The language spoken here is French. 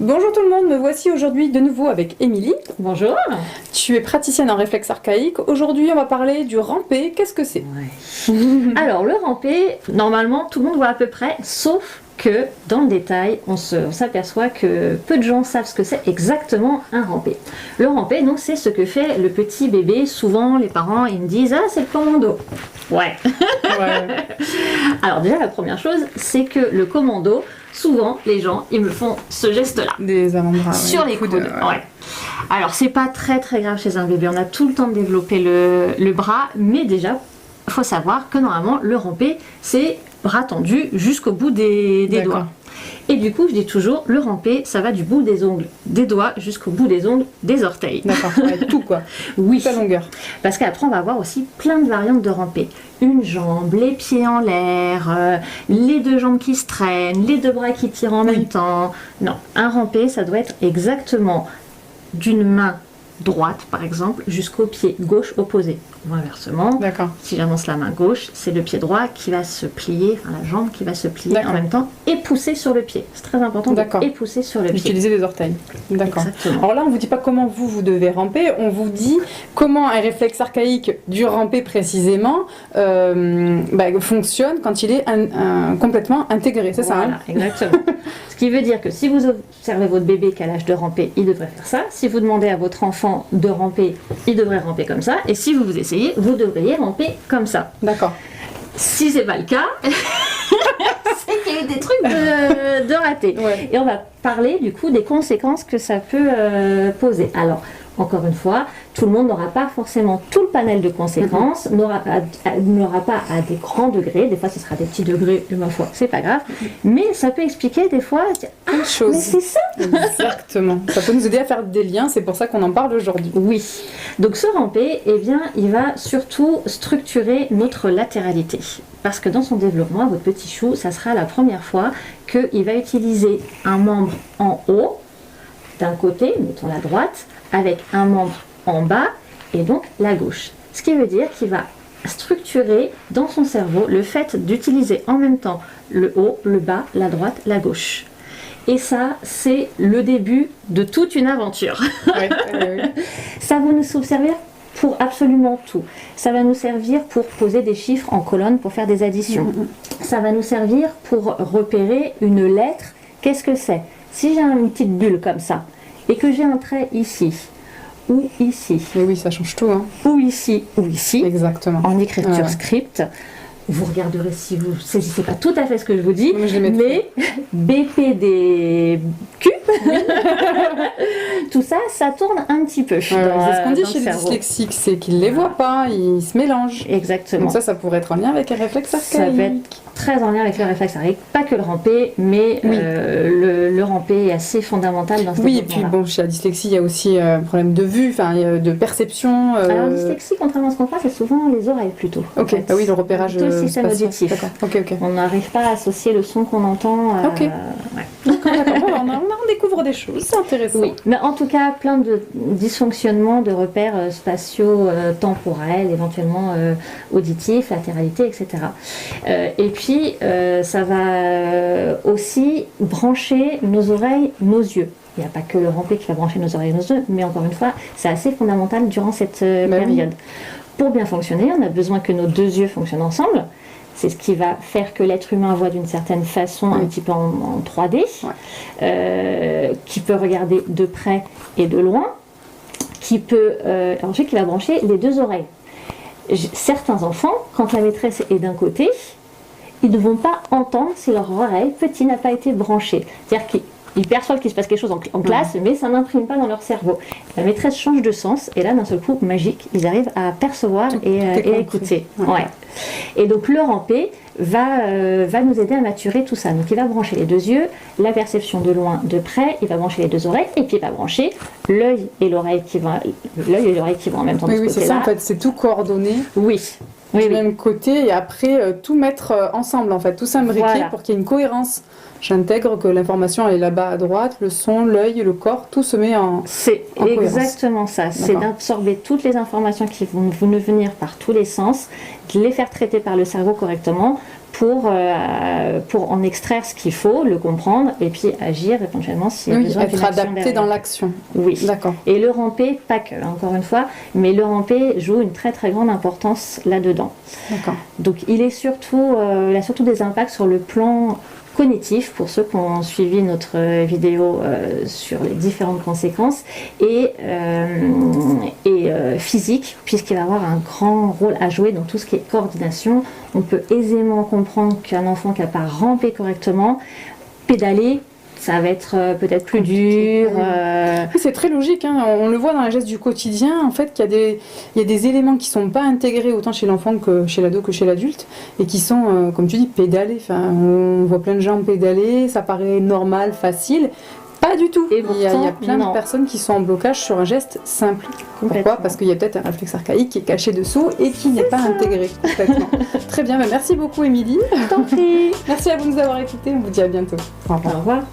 Bonjour tout le monde, me voici aujourd'hui de nouveau avec Émilie. Bonjour. Tu es praticienne en réflexe archaïque. Aujourd'hui, on va parler du rampé. Qu'est-ce que c'est? Alors, le rampé, normalement, tout le monde voit à peu près, sauf que dans le détail, on s'aperçoit que peu de gens savent ce que c'est exactement un rampé. Le rampé, donc, c'est ce que fait le petit bébé. Souvent, les parents, ils me disent « Ah, c'est le commando ». Ouais. Alors déjà, la première chose, c'est que le commando, souvent, les gens, ils me font ce geste-là. Des avant-bras. Sur les coudes. Ouais. Alors, c'est pas très très grave chez un bébé. On a tout le temps de développer le bras, mais déjà, il faut savoir que normalement, le rampé, c'est bras tendu jusqu'au bout des doigts. Et du coup, je dis toujours, le rampé, ça va du bout des ongles des doigts jusqu'au bout des ongles des orteils. D'accord, tout quoi. Oui. Toute la longueur. Parce qu'après, on va avoir aussi plein de variantes de rampé. Une jambe, les pieds en l'air, les deux jambes qui se traînent, les deux bras qui tirent en même temps. Non, un rampé, ça doit être exactement d'une main droite, par exemple, jusqu'au pied gauche opposé. Ou inversement, si j'avance la main gauche, c'est le pied droit qui va se plier, enfin la jambe qui va se plier en même temps et pousser sur le pied. C'est très important de pousser sur le pied. Utiliser les orteils. D'accord. Alors là, on ne vous dit pas comment vous devez ramper, on vous dit comment un réflexe archaïque du ramper précisément fonctionne quand il est complètement intégré. C'est ça, hein? Exactement. Ce qui veut dire que si vous observez votre bébé qui a l'âge de ramper, il devrait faire ça. Si vous demandez à votre enfant de ramper, il devrait ramper comme ça. Et si vous essayez, vous devriez ramper comme ça. D'accord. Si c'est pas le cas, c'est qu'il y a eu des trucs de ratés. Ouais. Et on va parler du coup des conséquences que ça peut poser. Alors, encore une fois, tout le monde n'aura pas forcément tout le panel de conséquences, n'aura pas à des grands degrés, des fois ce sera des petits degrés, de ma foi, c'est pas grave, mais ça peut expliquer des fois, une chose. Mais c'est ça. Exactement, ça peut nous aider à faire des liens, c'est pour ça qu'on en parle aujourd'hui. Oui, donc ce rampé, eh bien, il va surtout structurer notre latéralité, parce que dans son développement, votre petit chou, ça sera la première fois qu'il va utiliser un membre en haut, d'un côté, mettons la droite, avec un membre en bas et donc la gauche. Ce qui veut dire qu'il va structurer dans son cerveau le fait d'utiliser en même temps le haut, le bas, la droite, la gauche. Et ça, c'est le début de toute une aventure. Ça va nous servir pour absolument tout. Ça va nous servir pour poser des chiffres en colonne, pour faire des additions. Ça va nous servir pour repérer une lettre. Qu'est-ce que c'est? Si j'ai une petite bulle comme ça, et que j'ai un trait ici, ou ici. Mais oui, ça change tout. Hein. Ou ici, ou ici. Exactement. En écriture script. Vous regarderez si vous ne saisissez pas tout à fait ce que je vous dis, mais BPDQ, tout ça, ça tourne un petit peu. C'est ce qu'on dit chez les dyslexiques, c'est qu'ils ne les voient pas, ils se mélangent. Exactement. Donc ça pourrait être en lien avec un réflexe archaïque. Ça peut être très en lien avec le réflexe archaïque, pas que le rampé, mais le rampé est assez fondamental dans ce développement-là. Oui, et puis bon, chez la dyslexie, il y a aussi un problème de vue, de perception. Alors, la dyslexie, contrairement à ce qu'on croit, c'est souvent les oreilles plutôt. Ok, ah oui, le repérage le système auditif. Okay. On n'arrive pas à associer le son qu'on entend. D'accord. On découvre des choses, c'est intéressant. Oui, mais en tout cas, plein de dysfonctionnements de repères spatiaux, temporels, éventuellement auditifs, latéralité, etc. Et puis, ça va aussi brancher nos oreilles, nos yeux. Il n'y a pas que le rampé qui va brancher nos oreilles et nos yeux, mais encore une fois, c'est assez fondamental durant cette période. Pour bien fonctionner, on a besoin que nos deux yeux fonctionnent ensemble. C'est ce qui va faire que l'être humain voit d'une certaine façon, un petit peu en 3D, qui peut regarder de près et de loin, qui peut, ensuite qui va brancher les deux oreilles. Certains enfants, quand la maîtresse est d'un côté, ils ne vont pas entendre si leur oreille petit n'a pas été branchée. C'est-à-dire qu'ils perçoivent qu'il se passe quelque chose en classe, mais ça n'imprime pas dans leur cerveau. La maîtresse change de sens, et là, d'un seul coup, magique, ils arrivent à percevoir et à écouter. Et donc, le rampé va nous aider à maturer tout ça. Donc, il va brancher les deux yeux, la perception de loin, de près, il va brancher les deux oreilles, et puis il va brancher l'œil et l'oreille qui vont en même temps de ce côté-là. C'est ça, en fait, c'est tout coordonné. Du même côté, et après, tout mettre ensemble, en fait, tout s'imbriquer pour qu'il y ait une cohérence. J'intègre que l'information elle est là-bas à droite, le son, l'œil, le corps, tout se met en C'est exactement ça, c'est d'absorber toutes les informations qui vont nous venir par tous les sens, de les faire traiter par le cerveau correctement pour en extraire ce qu'il faut, le comprendre et puis agir éventuellement s'il y a besoin d'une être action adapté derrière. dans l'action. Oui, d'accord. Et le rampé, pas que, encore une fois, mais le rampé joue une très très grande importance là-dedans. D'accord. Donc il a surtout des impacts sur le plan cognitif, pour ceux qui ont suivi notre vidéo sur les différentes conséquences, et physique, puisqu'il va avoir un grand rôle à jouer dans tout ce qui est coordination. On peut aisément comprendre qu'un enfant qui n'a pas rampé correctement, pédaler, ça va être peut-être plus dur. C'est très logique, hein. On le voit dans les gestes du quotidien, en fait, qu'il y a des éléments qui ne sont pas intégrés autant chez l'enfant que chez l'ado que chez l'adulte, et qui sont, comme tu dis, pédalés. Enfin, on voit plein de gens pédaler, ça paraît normal, facile. Pas du tout. Et pourtant, il y a plein de personnes qui sont en blocage sur un geste simple. Pourquoi ? Parce qu'il y a peut-être un réflexe archaïque qui est caché dessous et qui n'est pas intégré complètement. Très bien, merci beaucoup Émilie. Je t'en prie. Merci à vous de nous avoir écoutés, on vous dit à bientôt. Au revoir.